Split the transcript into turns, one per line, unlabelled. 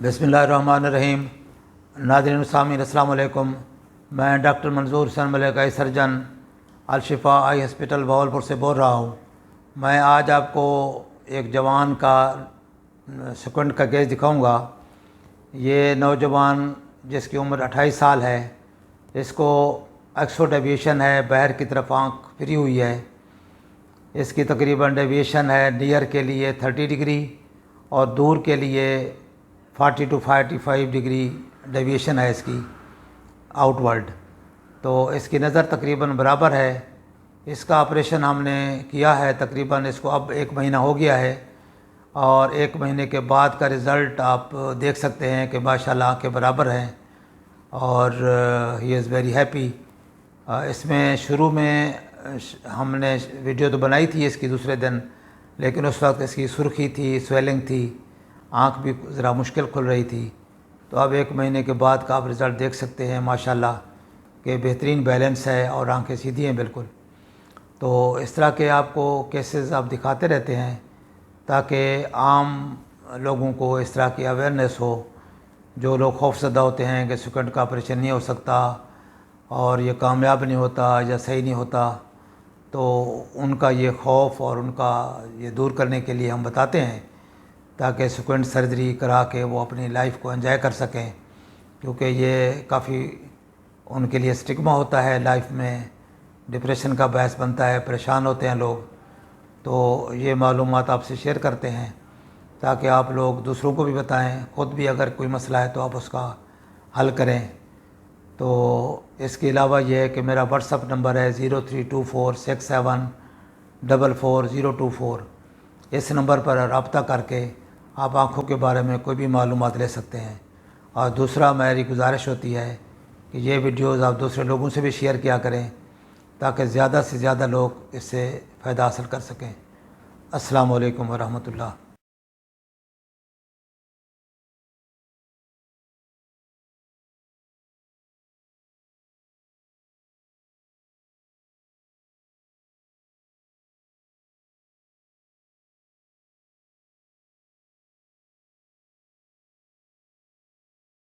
बिस्मिल्लाहिर्रहमानिर्रहीम। नाज़रीन सामीन अस्सलाम वालेकुम। मैं doctor Manzoor Hussain Malik eye surgeon Al-Shifa eye hospital Bahawalpur से बोल रहा हूँ। मैं आज आपको एक जवान का सेकंड का केस दिखाऊंगा। ये नौजवान जिसकी उम्र 28 साल है, इसको एक्सो डेविएशन है, बाहर की तरफ आँख फिरी हुई है। इसकी तकरीबन डेविएशन है नियर के लिए 30 डिग्री और दूर के लिए 40 to 45 डिग्री डेविएशन है इसकी आउटवर्ड। तो इसकी नज़र तकरीबन बराबर है। इसका ऑपरेशन हमने किया है, तकरीबन इसको अब 1 महीना हो गया है और 1 महीने के बाद का रिज़ल्ट आप देख सकते हैं कि माशाल्लाह के बराबर हैं और ही इज़ वेरी हैप्पी। इसमें शुरू में हमने वीडियो तो बनाई थी इसकी दूसरे दिन, लेकिन उस वक्त इसकी सुर्खी थी, स्वेलिंग थी, आँख भी ज़रा मुश्किल खुल रही थी। तो अब 1 महीने के बाद का आप रिज़ल्ट देख सकते हैं माशाल्लाह कि बेहतरीन बैलेंस है और आंखें सीधी हैं बिल्कुल। तो इस तरह के आपको केसेस आप दिखाते रहते हैं ताकि आम लोगों को इस तरह की अवेयरनेस हो। जो लोग खौफज़दा होते हैं कि सेकंड का ऑपरेशन नहीं हो सकता और ये कामयाब नहीं होता या सही नहीं होता, तो उनका ये खौफ और उनका ये दूर करने के लिए हम बताते हैं ताकि सेकंड सर्जरी करा के वो अपनी लाइफ को एंजॉय कर सकें, क्योंकि ये काफ़ी उनके लिए स्टिग्मा होता है लाइफ में, डिप्रेशन का बायस बनता है, परेशान होते हैं लोग। तो ये मालूमात आपसे शेयर करते हैं ताकि आप लोग दूसरों को भी बताएं, ख़ुद भी अगर कोई मसला है तो आप उसका हल करें। तो इसके अलावा ये है कि मेरा व्हाट्सअप नंबर है 032467444024। इस नंबर पर रब्ता करके आप आँखों के बारे में कोई भी मालूमात ले सकते हैं। और दूसरा मेरी गुजारिश होती है कि ये वीडियोज़ आप दूसरे लोगों से भी शेयर किया करें ताकि ज़्यादा से ज़्यादा लोग इससे फ़ायदा हासिल कर सकें। अस्सलाम वालेकुम व रहमतुल्लाह।